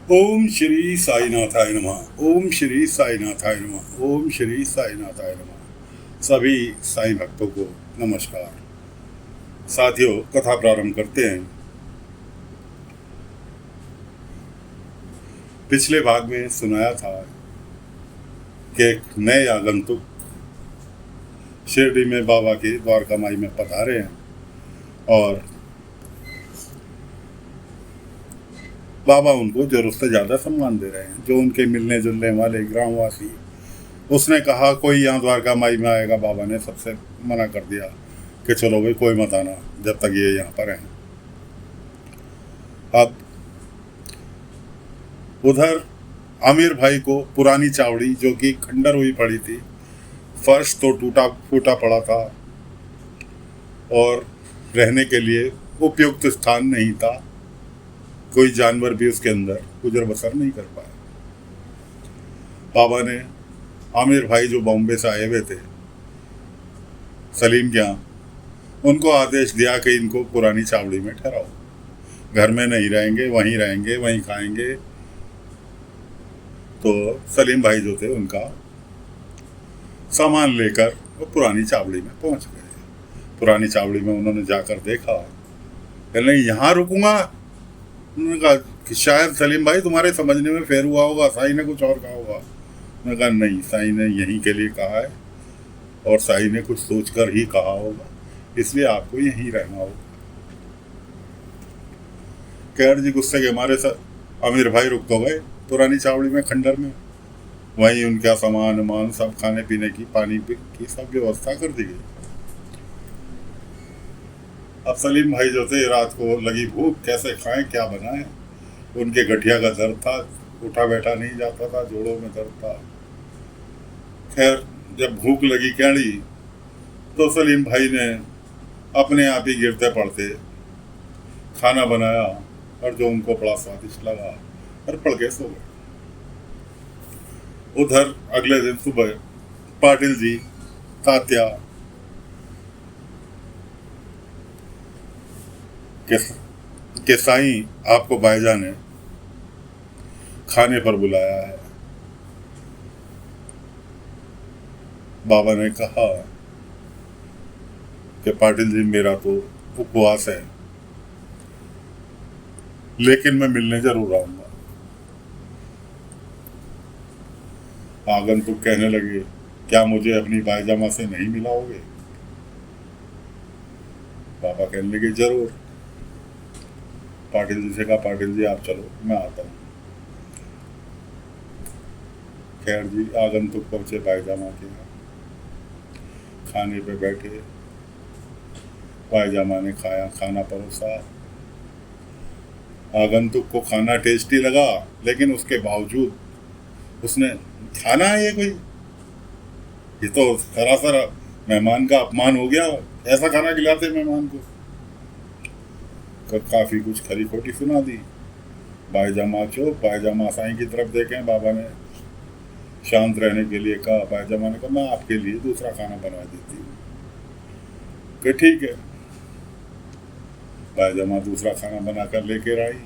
ओम श्री साईनाथाय नमः। ओम श्री साईनाथाय नमः। ओम श्री साईनाथाय नमः। सभी साईं भक्तों को नमस्कार। साथियों, कथा प्रारंभ करते हैं। पिछले भाग में सुनाया था कि एक नए आगंतुक शिरडी में बाबा के द्वारका माई में पधारे हैं और बाबा उनको जरूरत से ज़्यादा सम्मान दे रहे हैं। जो उनके मिलने जुलने वाले ग्रामवासी, उसने कहा कोई यहाँ द्वारका माई में आएगा, बाबा ने सबसे मना कर दिया कि चलो भाई कोई मत आना जब तक ये यहाँ पर हैं। अब उधर आमिर भाई को पुरानी चावड़ी जो कि खंडर हुई पड़ी थी, फर्श तो टूटा फूटा पड़ा था और रहने के लिए उपयुक्त स्थान नहीं था। कोई जानवर भी उसके अंदर गुजर बसर नहीं कर पाया। बाबा ने आमिर भाई जो बॉम्बे से आए हुए थे सलीम के यहाँ, उनको आदेश दिया कि इनको पुरानी चावड़ी में ठहराओ, घर में नहीं रहेंगे, वहीं रहेंगे, वहीं खाएंगे। तो सलीम भाई जो थे उनका सामान लेकर वो पुरानी चावड़ी में पहुंच गए। पुरानी चावड़ी में उन्होंने जाकर देखा, कहने यहाँ रुकूंगा। उन्होंने कहा कि शायद सलीम भाई तुम्हारे समझने में फेर हुआ होगा, साईं ने कुछ और कहा होगा। उन्होंने कहा नहीं, साईं ने यहीं के लिए कहा है और साईं ने कुछ सोचकर ही कहा होगा, इसलिए आपको यहीं रहना होगा। कैर जी गुस्से के मारे आमिर भाई रुक तो गए पुरानी चावड़ी में, खंडर में। वहीं उनका सामान मान सब खाने पीने की, पानी की सब व्यवस्था कर दी गई। अब सलीम भाई जो थे, रात को लगी भूख, कैसे खाएं क्या बनाएं। उनके गठिया का दर्द था, उठा बैठा नहीं जाता था, जोड़ों में दर्द था। खैर जब भूख लगी कैड़ी तो सलीम भाई ने अपने आप ही गिरते पड़ते खाना बनाया और जो उनको बड़ा स्वादिष्ट लगा और पड़ के सो गए। उधर अगले दिन सुबह पाटिल जी, तात्या के साईं आपको भाईजान ने खाने पर बुलाया है। बाबा ने कहा कि पाटिल जी मेरा तो उपवास है, लेकिन मैं मिलने जरूर आऊंगा। आगंतुक कहने लगे क्या मुझे अपनी पायजामा से नहीं मिलाओगे? बाबा कहने लगे जरूर। पाटिल जी से कहा पाटिल जी आप चलो, मैं आता हूँ। खैर जी आगंतुक पहुंचे पायजामा के यहाँ, खाने पे बैठे। पायजामा ने खाया, खाना परोसा। आगंतुक को खाना टेस्टी लगा, लेकिन उसके बावजूद उसने, खाना है ये कोई, ये तो सरासर मेहमान का अपमान हो गया, ऐसा खाना खिलाते मेहमान को। काफी कुछ खरी खोटी सुना दी। पायजामा चुप, पायजामा साईं की तरफ देखें। बाबा ने शांत रहने के लिए कहा। पायजामा ने कहा मैं आपके लिए दूसरा खाना बना देती हूँ। कि ठीक है। पायजामा दूसरा खाना बनाकर लेकर आई।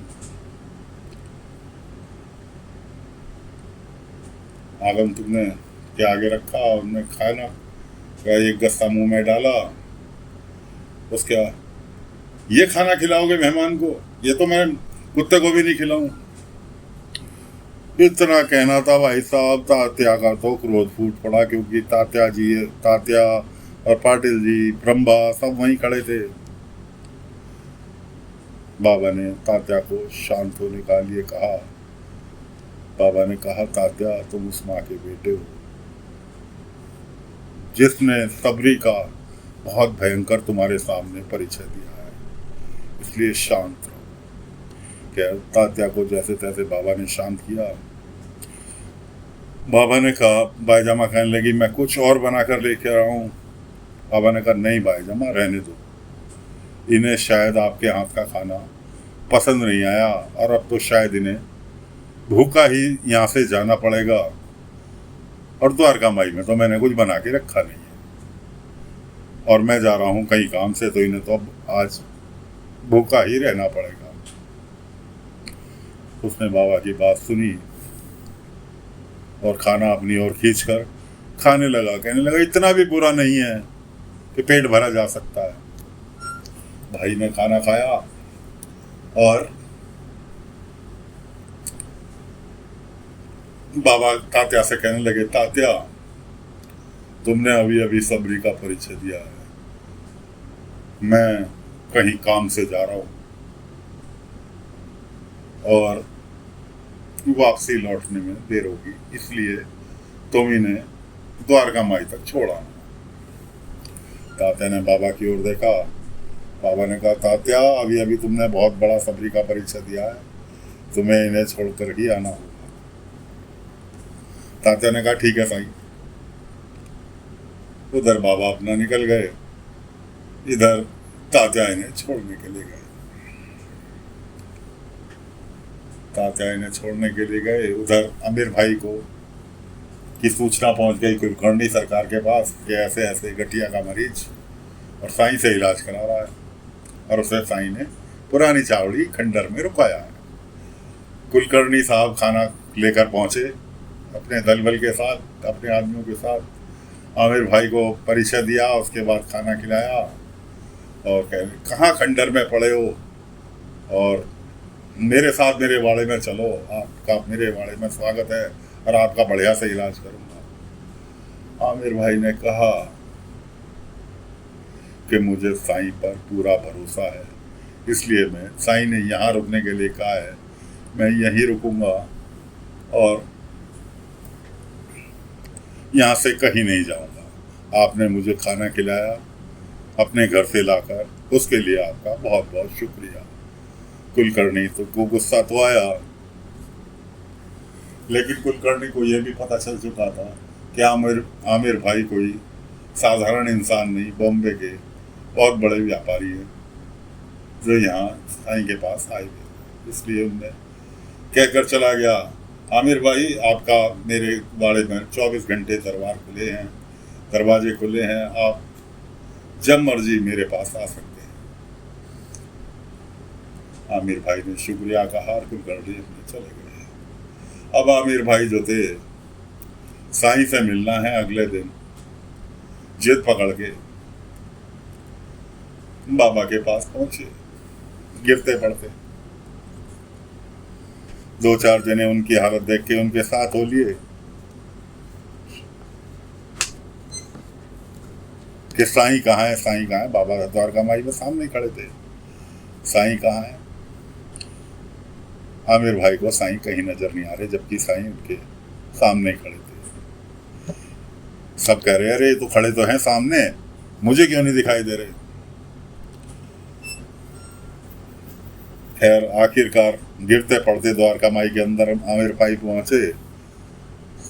आगंतुक ने के आगे रखा, उन्होंने खाना का एक गस्सा मुंह में डाला। उसके ये खाना खिलाओगे मेहमान को? ये तो मैं कुत्ते को भी नहीं खिलाऊं। इतना कहना था भाई साहब। तात्या का तो क्रोध फूट पड़ा, क्योंकि तात्या और पाटिल जी, ब्रह्मा सब वहीं खड़े थे। बाबा ने तात्या को शांत होने का लिए कहा। बाबा ने कहा तात्या तुम उस माँ के बेटे हो जिसने सबरी का बहुत भयंकर तुम्हारे सामने परिचय दिया है, इसलिए शांत रहो। क्या तात्या को जैसे तैसे बाबा ने शांत किया। बाबा ने कहा, बाईजामा कहने लगी मैं कुछ और बनाकर लेकर आया हूँ। बाबा ने कहा नहीं बाईजामा रहने दो, इन्हें शायद आपके हाथ का खाना पसंद नहीं आया और अब तो शायद इन्हें भूखा ही यहाँ से जाना पड़ेगा, और द्वारका माई में तो मैंने कुछ बना के रखा नहीं है और मैं जा रहा हूँ कहीं काम से, तो इन्हें तो अब आज भूखा ही रहना पड़ेगा। उसने बाबा की बात सुनी और खाना अपनी ओर खींच कर खाने लगा। कहने लगा इतना भी बुरा नहीं है कि पेट भरा जा सकता है। भाई ने खाना खाया और बाबा तात्या से कहने लगे, तात्या तुमने अभी अभी सबरी का परिचय दिया है, मैं कहीं काम से जा रहा हूं और वापसी लौटने में देर होगी, इसलिए तुम इन्हें द्वारका माई तक छोड़ा। तात्या ने बाबा की ओर देखा। बाबा ने कहा, तात्या अभी अभी तुमने बहुत बड़ा सबरी का परिचय दिया है, तुम्हें इन्हें छोड़कर ही आना होगा। तात्या ने कहा, ठीक है साईं। उधर बाबा अपना निकल गए, इधर तात्या इन्हें छोड़ने के लिए गए। तात्या इन्हें छोड़ने के लिए गए। उधर आमिर भाई को की सूचना पहुंच गई कुलकर्णी सरकार के पास कि ऐसे ऐसे गठिया का मरीज और साईं से इलाज करा रहा है, और उसे साईं ने पुरानी चावड़ी खंडर में रुकाया है। कुलकर्णी साहब खाना लेकर पहुंचे अपने दलबल के साथ, अपने आदमियों के साथ। आमिर भाई को परिचय दिया, उसके बाद खाना खिलाया और कह, कहाँ खंडर में पड़े हो, और मेरे साथ मेरे वाड़े में चलो, आपका मेरे वाड़े में स्वागत है और आपका बढ़िया से इलाज करूंगा। आमिर भाई ने कहा कि मुझे साईं पर पूरा भरोसा है, इसलिए मैं, साईं ने यहाँ रुकने के लिए कहा है, मैं यहीं रुकूंगा और यहाँ से कहीं नहीं जाऊंगा। आपने मुझे खाना खिलाया अपने घर से लाकर, उसके लिए आपका बहुत बहुत शुक्रिया। कुलकर्णी को गुस्सा तो आया, लेकिन कुलकर्णी को यह भी पता चल चुका था कि आमिर भाई कोई साधारण इंसान नहीं, बॉम्बे के बहुत बड़े व्यापारी हैं जो यहाँ साईं के पास आए थे। इसलिए उनने कहकर चला गया, आमिर भाई आपका मेरे वाड़े में 24 घंटे दरबार खुले हैं, दरवाजे खुले हैं, आप जब मर्जी मेरे पास आ सकते हैं। आमिर भाई ने शुक्रिया कहा और कुलकर्णी अपने चले गए। अब आमिर भाई जो थे, साईं से मिलना है अगले दिन, जिद पकड़ के बाबा के पास पहुंचे। गिरते पड़ते 2-4 जने उनकी हालत देख के उनके साथ हो लिए कि साईं कहाँ है, साईं कहाँ है। बाबा द्वारका माई में सामने खड़े थे, साईं कहाँ है। आमिर भाई को साईं कहीं नजर नहीं आ रहे, जबकि साईं उनके सामने खड़े थे। सब कह रहे, अरे तो खड़े तो हैं सामने, मुझे क्यों नहीं दिखाई दे रहे। खैर आखिरकार गिरते पड़ते द्वारका माई के अंदर आमिर भाई पहुंचे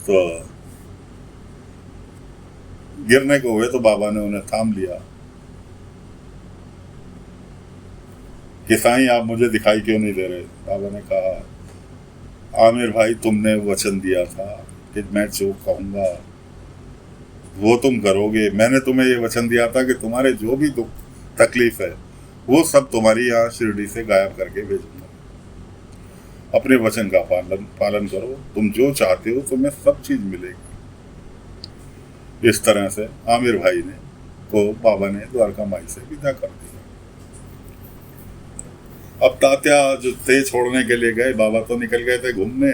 तो गिरने को हुए तो बाबा ने उन्हें थाम लिया कि साईं आप मुझे दिखाई क्यों नहीं दे रहे। बाबा ने कहा, आमिर भाई तुमने वचन दिया था कि मैं जो कहूँगा वो तुम करोगे। मैंने तुम्हें ये वचन दिया था कि तुम्हारे जो भी दुख तकलीफ है वो सब तुम्हारी यहाँ शिरडी से गायब करके भेजूंगा। अपने वचन का पालन करो, तुम जो चाहते हो तुम्हें सब चीज मिलेगी। इस तरह से आमिर भाई ने को बाबा ने द्वारका माई से विदा कर दिया। अब तात्या जो थे छोड़ने के लिए गए, बाबा तो निकल गए थे घूमने,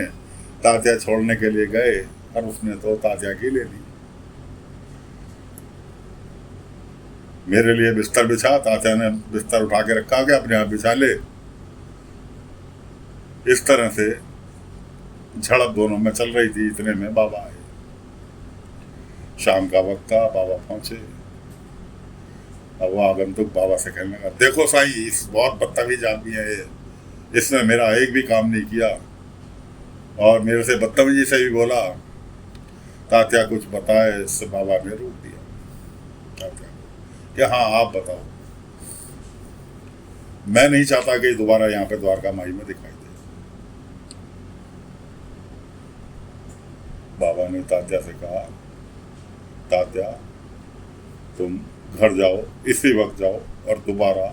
तात्या छोड़ने के लिए गए और उसने तो तात्या की ले ली। मेरे लिए बिस्तर बिछा, तात्या ने बिस्तर उठा के रखा कि अपने आप बिछा ले। इस तरह से झड़प दोनों में चल रही थी। इतने में बाबा आए। शाम का वक्त था, बाबा पहुंचे। अब वो आगंतुक बाबा से कहने लगा, देखो साईं इस बहुत बदतमीज आदमी है ये, इसने मेरा एक भी काम नहीं किया और मेरे से बदतमीजी से भी बोला। तात्या कुछ बताए, इससे बाबा ने रोक दिया तात्या कि हाँ आप बताओ, मैं नहीं चाहता कि दोबारा यहाँ पे द्वारका माई में दिखाई दे। बाबा ने तात्या से कहा, तात्या तुम घर जाओ, इसी वक्त जाओ और दोबारा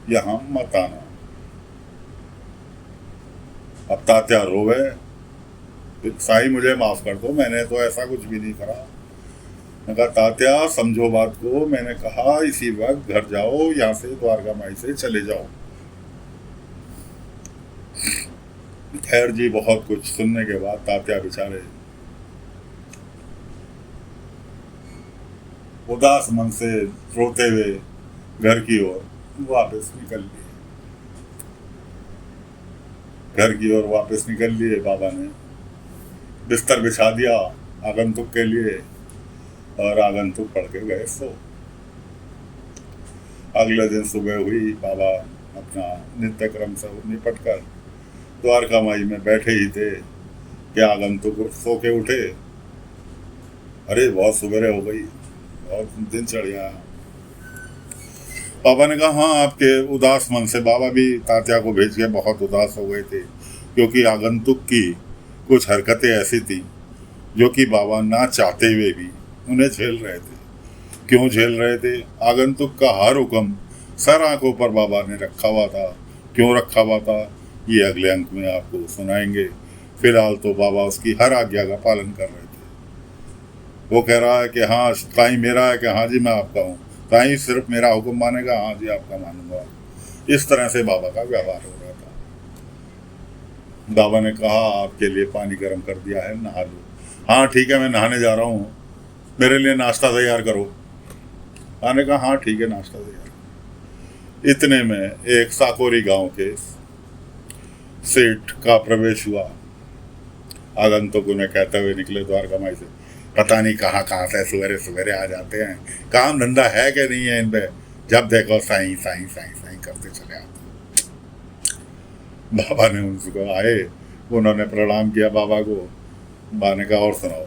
यहाँ मत आना। अब तात्या रोवे, साईं मुझे माफ कर दो, मैंने तो ऐसा कुछ भी नहीं करा। मैंने कहा तात्या समझो बात को, मैंने कहा इसी वक्त घर जाओ, यहाँ से द्वारका माई से चले जाओ। खैर जी, बहुत कुछ सुनने के बाद तात्या बेचारे उदास मन से रोते हुए घर की ओर वापस निकल लिए। घर की ओर वापस निकल लिए। बाबा ने बिस्तर बिछा दिया आगंतुक के लिए और आगंतुक पड़ के गए सो। अगले दिन सुबह हुई, बाबा अपना नित्य क्रम से निपट कर द्वारका माई में बैठे ही थे कि आगंतुक सो के उठे। अरे बहुत सुबह हो गई, बहुत दिन चढ़ गया। पापा ने कहा हाँ, आपके उदास मन से, बाबा भी तात्या को भेज के बहुत उदास हो गए थे, क्योंकि आगंतुक की कुछ हरकतें ऐसी थी जो कि बाबा ना चाहते हुए भी उन्हें झेल रहे थे। क्यों झेल रहे थे? आगंतुक का हर हुक्म सर आंखों पर बाबा ने रखा हुआ था। क्यों रखा हुआ था ये अगले अंक में आपको सुनाएंगे। फिलहाल तो बाबा उसकी हर आज्ञा का पालन कर रहे थे। वो कह रहा है कि हाँ ताई मेरा है, कि हाँ जी मैं आपका हूँ, ताई सिर्फ मेरा हुक्म मानेगा, हाँ जी आपका मानूंगा। इस तरह से बाबा का व्यवहार हो रहा था। बाबा ने कहा आपके लिए पानी गर्म कर दिया है, नहा लो। हाँ ठीक है, मैं नहाने जा रहा हूँ, मेरे लिए नाश्ता तैयार करो। आने कहा हाँ ठीक है, नाश्ता तैयार। इतने में एक साकोरी गांव के सेठ का प्रवेश हुआ। आगंतुक उन्हें कहते हुए निकले द्वारका माई से, पता नहीं कहाँ कहाँ से सवेरे सवेरे आ जाते हैं, काम धंधा है कि नहीं है इन पे, जब देखो साईं साईं साईं साईं करते चले आते। बाबा ने उनको आए, उन्होंने प्रणाम किया बाबा को। बाबा ने कहा और सुनाओ।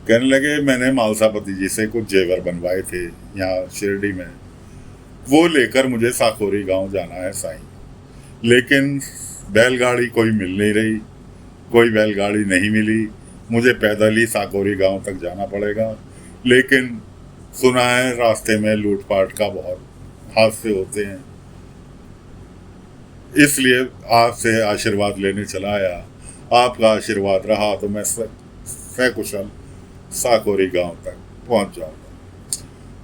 कहने लगे मैंने मालसापति जी से कुछ जेवर बनवाए थे यहाँ शिरडी में, वो लेकर मुझे साकोरी गांव जाना है साईं, लेकिन बैलगाड़ी कोई मिल नहीं रही, कोई बैलगाड़ी नहीं मिली, मुझे पैदल ही साकोरी गांव तक जाना पड़ेगा। लेकिन सुना है रास्ते में लूटपाट का बहुत हादसे होते हैं, इसलिए आपसे आशीर्वाद लेने चला आया। आपका आशीर्वाद रहा तो मैं सकुशल साकोरी गांव तक पहुंच जाऊंगा।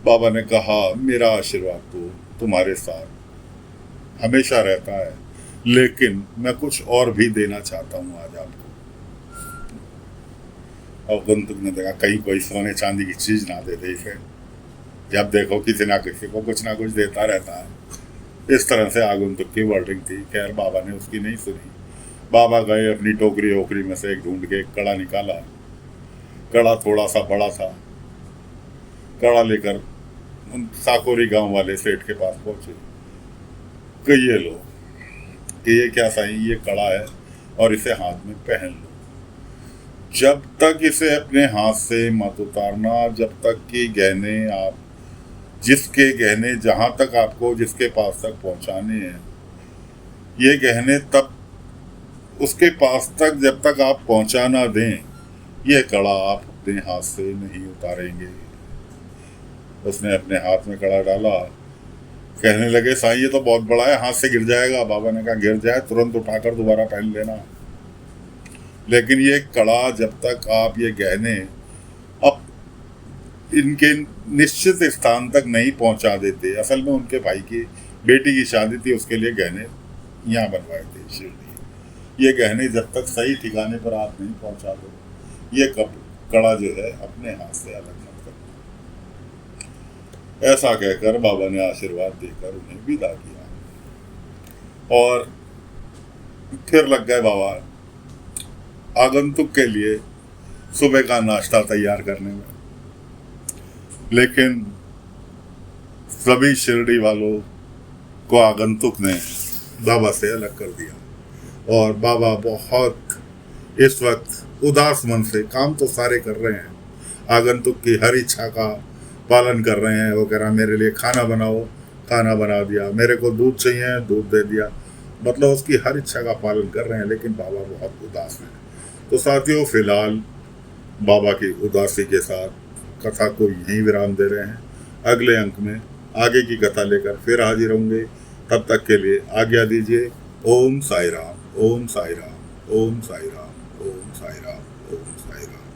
बाबा ने कहा मेरा आशीर्वाद तो तुम्हारे साथ हमेशा रहता है, लेकिन मैं कुछ और भी देना चाहता हूँ आज आपको। आगंतुक ने देखा कहीं कोई सोने चांदी की चीज ना दे दे इसे, जब देखो किसी ना किसी को कुछ ना कुछ देता रहता है। इस तरह से आगंतुक की वर्डिंग थी। खैर बाबा ने उसकी नहीं सुनी। बाबा गए अपनी टोकरी ओकरी में से एक ढूंढ के कड़ा निकाला। कड़ा थोड़ा सा बड़ा था। कड़ा लेकर उन साकोरी गांव वाले सेठ के पास पहुंचे कि ये लो, कि ये क्या साईं, ये कड़ा है और इसे हाथ में पहन लो। जब तक इसे अपने हाथ से मत उतारना, जब तक कि गहने आप जिसके गहने जहां तक आपको जिसके पास तक पहुंचाने हैं, ये गहने तब उसके पास तक जब तक आप पहुंचा ना दें, ये कड़ा आप अपने हाथ से नहीं उतारेंगे। उसने अपने हाथ में कड़ा डाला। कहने लगे साईं ये तो बहुत बड़ा है, हाथ से गिर जाएगा। बाबा ने कहा गिर जाए तुरंत उठाकर दोबारा पहन लेना, लेकिन ये कड़ा जब तक आप ये गहने अब इनके निश्चित स्थान तक नहीं पहुंचा देते, असल में उनके भाई की बेटी की शादी थी, उसके लिए गहने यहाँ बनवाए थे शिरडी। ये गहने जब तक सही ठिकाने पर आप नहीं पहुंचा दो, ये कड़ा जो है अपने हाथ से अलग मत करना। ऐसा कहकर बाबा ने आशीर्वाद देकर उन्हें विदा किया और फिर लग गए बाबा आगंतुक के लिए सुबह का नाश्ता तैयार करने में। लेकिन सभी शिरडी वालों को आगंतुक ने बाबा से अलग कर दिया और बाबा बहुत इस वक्त उदास मन से, काम तो सारे कर रहे हैं, आगंतुक की हर इच्छा का पालन कर रहे हैं। वो कह रहा मेरे लिए खाना बनाओ, खाना बना दिया, मेरे को दूध चाहिए, दूध दे दिया, मतलब उसकी हर इच्छा का पालन कर रहे हैं, लेकिन बाबा बहुत उदास हैं। तो साथियों फिलहाल बाबा की उदासी के साथ कथा को यहीं विराम दे रहे हैं। अगले अंक में आगे की कथा लेकर फिर हाजिर होंगे। तब तक के लिए आज्ञा दीजिए। ओम साई राम, ओम साई राम, ओम साई राम, ओम साई राम, ओम साई राम।